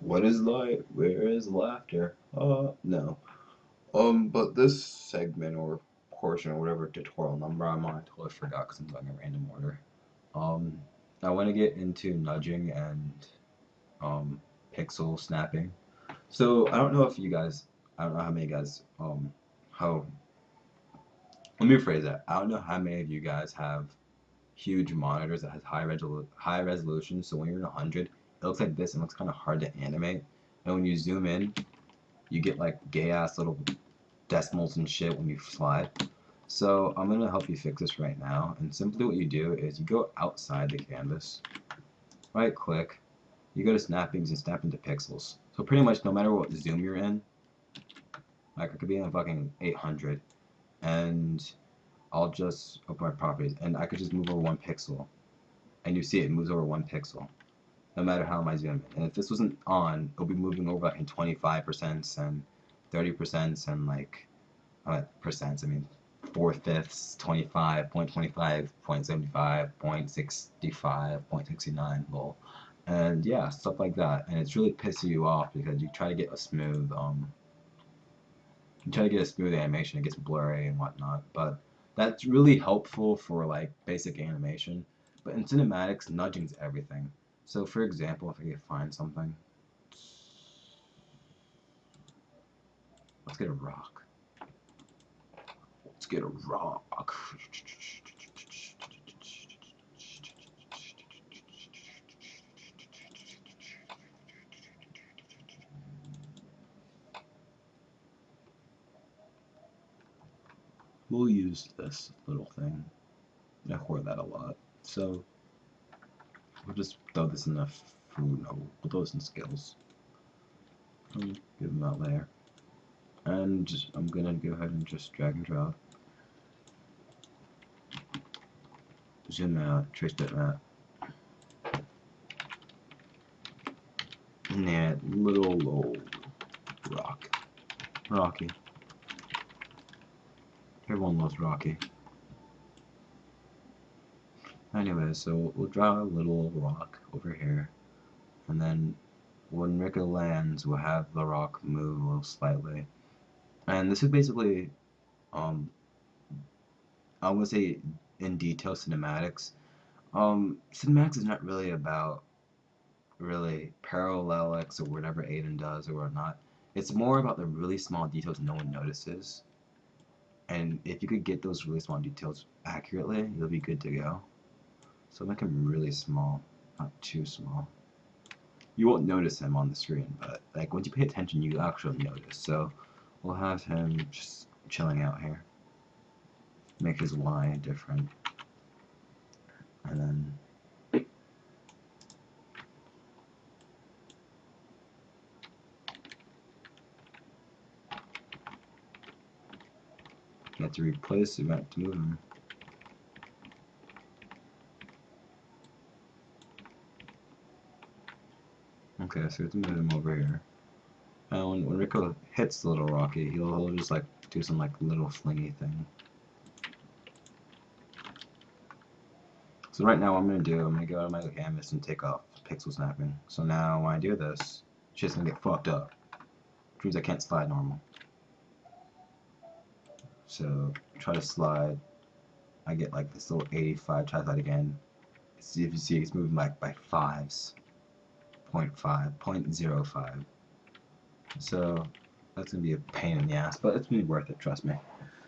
What is light? Where is laughter? No. But this segment or portion or whatever tutorial number I'm on, I totally forgot because I'm going in random order. Um, I want to get into nudging and um, pixel snapping. So I don't know if you guys, I don't know how many guys, how, let me rephrase that. I don't know how many of you guys have huge monitors that has high resolution. So when you're in 100, it looks like this and it looks kind of hard to animate. And when you zoom in, you get like gay ass little decimals and shit when you slide. So I'm gonna help you fix this right now. And simply what you do is you go outside the canvas, right click, you go to snappings and snap into pixels. So pretty much no matter what zoom you're in, like I could be in fucking 800, and I'll just open my properties and I could just move over 1 pixel, and you see it moves over 1 pixel, no matter how I zoom in. And if this wasn't on, it'll be moving over like in 25% and 30% and like percents. I mean, 4/5, 25, 0.25, 0.75, 0.65, 0.69, lol. And yeah, stuff like that. And it's really pissing you off because you try to get a smooth, animation, it gets blurry and whatnot. But that's really helpful for like basic animation. But in cinematics, nudging's everything. So for example, if I could find something, let's get a rock. Let's get a rock. We'll use this little thing. I hoard that a lot. So we'll just throw this in the food. No, we'll throw this in skills. Give them that layer. And I'm gonna go ahead and just drag and drop. Zoom out, trace bitmap. And that little old Rocky. Everyone loves Rocky. Anyway, so we'll draw a little rock over here. And then when Rico lands, we'll have the rock move a little slightly. And this is basically, um, I would say in detail cinematics. Cinematics is not really about really parallax or whatever Aiden does or whatnot. It's more about the really small details no one notices. And if you could get those really small details accurately, you'll be good to go. So make him really small, not too small. You won't notice him on the screen, but like once you pay attention, you actually notice. So we'll have him just chilling out here. Make his line different, and then you have to replace the event to move him. Okay, so we have to move him over here. And when Rico hits the little Rocky, he'll just like do some like little flingy thing. So right now what I'm gonna do, I'm gonna go out of my canvas and take off pixel snapping. So now when I do this, shit's gonna get fucked up. Which means I can't slide normal. So try to slide. I get like this little 85, try that again. See if you see it's moving like by fives. 0.5, 0.05. So that's gonna be a pain in the ass, but it's gonna be worth it, trust me.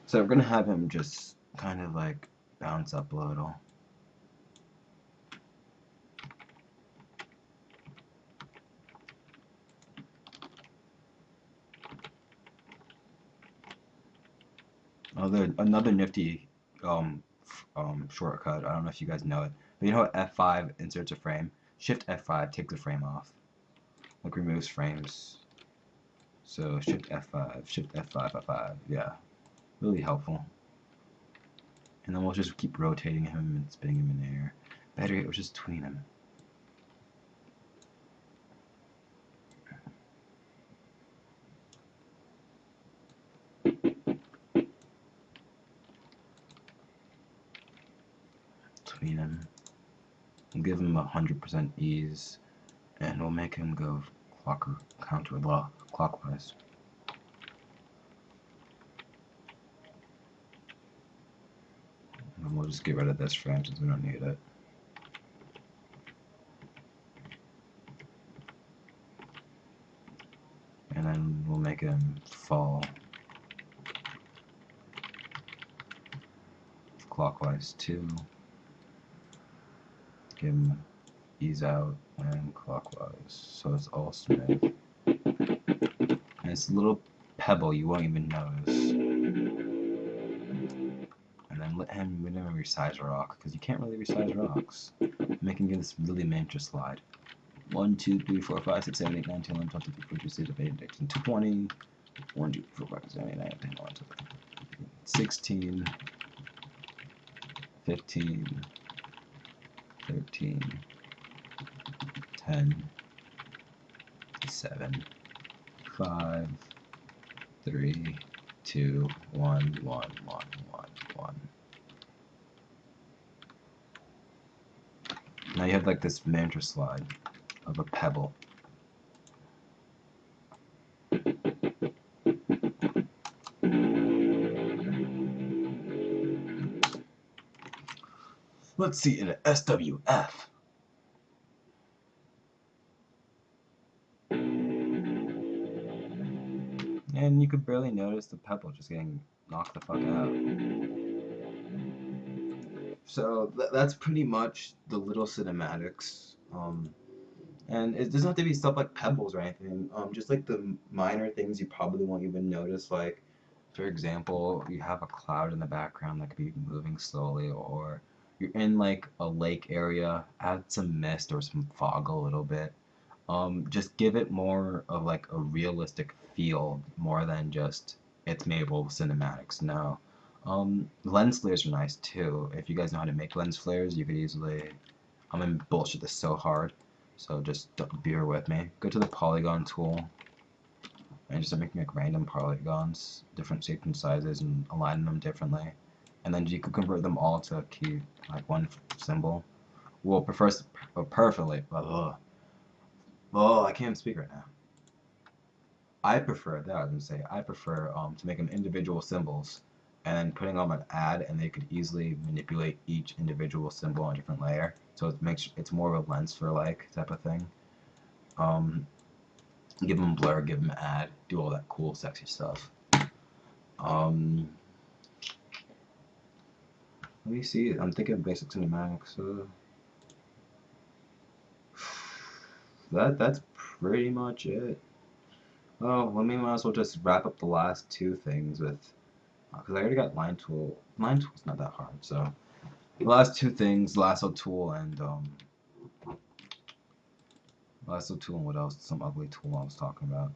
So we're gonna have him just kind of like bounce up a little. Another nifty shortcut. I don't know if you guys know it, but you know how F5 inserts a frame? Shift F5 takes a frame off, like removes frames. So Shift F5, Shift F5, F5. Yeah, really helpful. And then we'll just keep rotating him and spinning him in the air. Better yet, we'll just tween him. Tween him. We'll give him 100% ease, and we'll make him go clockwise. And we'll just get rid of this frame since we don't need it. And then we'll make him fall clockwise too. Give him ease out and clockwise, so it's all smooth. And it's a little pebble you won't even notice. And then let him resize a rock, because you can't really resize rocks. Make him get this really miniature slide. 1, 2, 3, 4, 5, 6, 7, 8, 9, 10, 11, 12, 13, 14, 15, 16, 17, 18, 20. 1, 2, 3, 4, 5, 6, 7, 8, 9, 10, 11, 12, 13, 16, 15, 13, 10, 7, 5, 3, 2, 1, 1, 1, 1, 1. Now you have like this miniature slide of a pebble. Let's see in an SWF. And you could barely notice the pebble just getting knocked the fuck out. So that's pretty much the little cinematics. And it doesn't have to be stuff like pebbles or anything. Just like the minor things you probably won't even notice. Like, for example, you have a cloud in the background that could be moving slowly, or you're in like a lake area, add some mist or some fog a little bit. Just give it more of like a realistic feel, more than just it's made with cinematics. No. Lens flares are nice too. If you guys know how to make lens flares, you could easily. I'm gonna bullshit this so hard, so just bear with me. Go to the polygon tool and just start making like random polygons, different shapes and sizes, and align them differently. And then you can convert them all to a key, like one symbol. Well, perfectly. Oh, I can't speak right now. I prefer that. I was gonna say I prefer to make them individual symbols, and then putting them an add, and they could easily manipulate each individual symbol on a different layer. So it makes it's more of a lens for like type of thing. Give them blur, give them add, do all that cool, sexy stuff. Let me see. I'm thinking of basic cinematics. That's pretty much it. Oh, well, we might as well just wrap up the last two things with, because I already got line tool. Line tool's not that hard, so the last two things, lasso tool and what else? Some ugly tool I was talking about.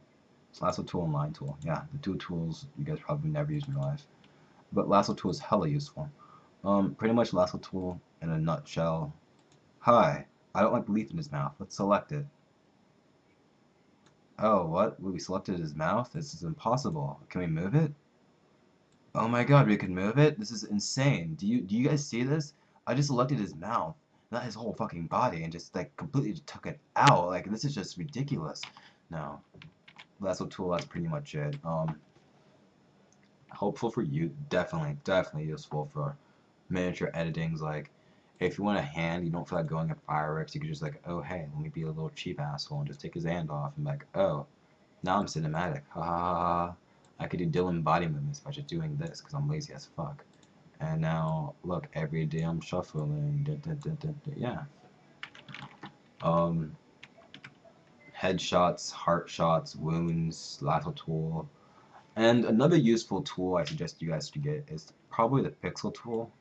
It's lasso tool and line tool. Yeah, the two tools you guys probably never use in your life, but lasso tool is hella useful. Pretty much lasso tool in a nutshell. Hi, I don't like the leaf in his mouth. Let's select it. Oh, what? We selected his mouth? This is impossible. Can we move it? Oh my god, we can move it? This is insane. Do you guys see this? I just selected his mouth, not his whole fucking body, and just like completely just took it out. Like this is just ridiculous. No. Lasso tool, that's pretty much it. Helpful for you, definitely useful for miniature editings. Like if you want a hand, you don't feel like going at fireworks, you could just like, oh hey, let me be a little cheap asshole and just take his hand off and be like, oh, now I'm cinematic. Ha ha ha ha. I could do Dylan body movements by just doing this because I'm lazy as fuck. And now look, every day I'm shuffling. Yeah. Um, headshots, heart shots, wounds, lasso tool. And another useful tool I suggest you guys to get is probably the pixel tool.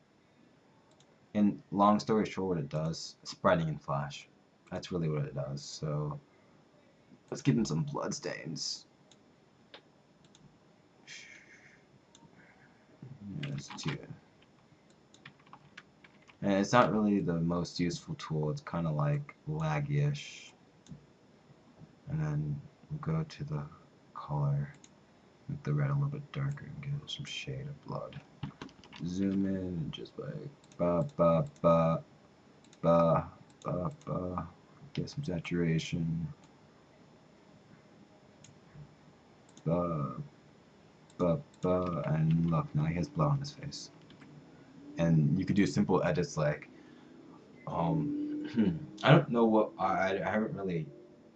And long story short, what it does, spreading in Flash. That's really what it does. So let's give him some blood stains. There's two. And it's not really the most useful tool. It's kind of like laggy-ish. And then we'll go to the color, make the red a little bit darker and give it some shade of blood. Zoom in and just like ba ba ba ba ba ba. Get some saturation. and look, now he has blood on his face. And you could do simple edits like, I don't know what, I haven't really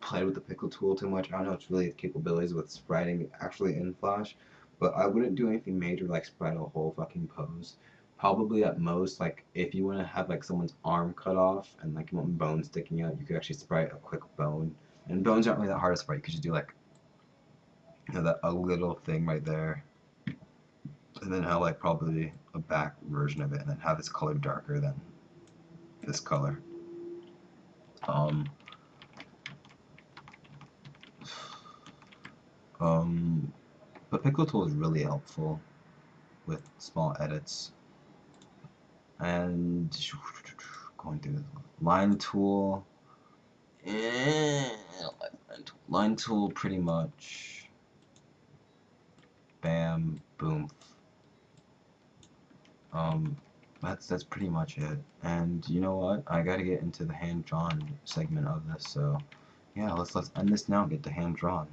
played with the pickle tool too much. I don't know its really capabilities with spriting actually in Flash, but I wouldn't do anything major like sprite a whole fucking pose. Probably at most, like if you want to have like someone's arm cut off and like you want bone sticking out, you could actually sprite a quick bone. And bones aren't really that hard to sprite. You could just do like, you know, that a little thing right there, and then have like probably a back version of it, and then have this color darker than this color. Um, but Pickle Tool is really helpful with small edits. And going through the line tool. Line tool pretty much. Bam, boom. That's pretty much it. And you know what? I gotta get into the hand drawn segment of this, so yeah, let's end this now and get to hand drawn.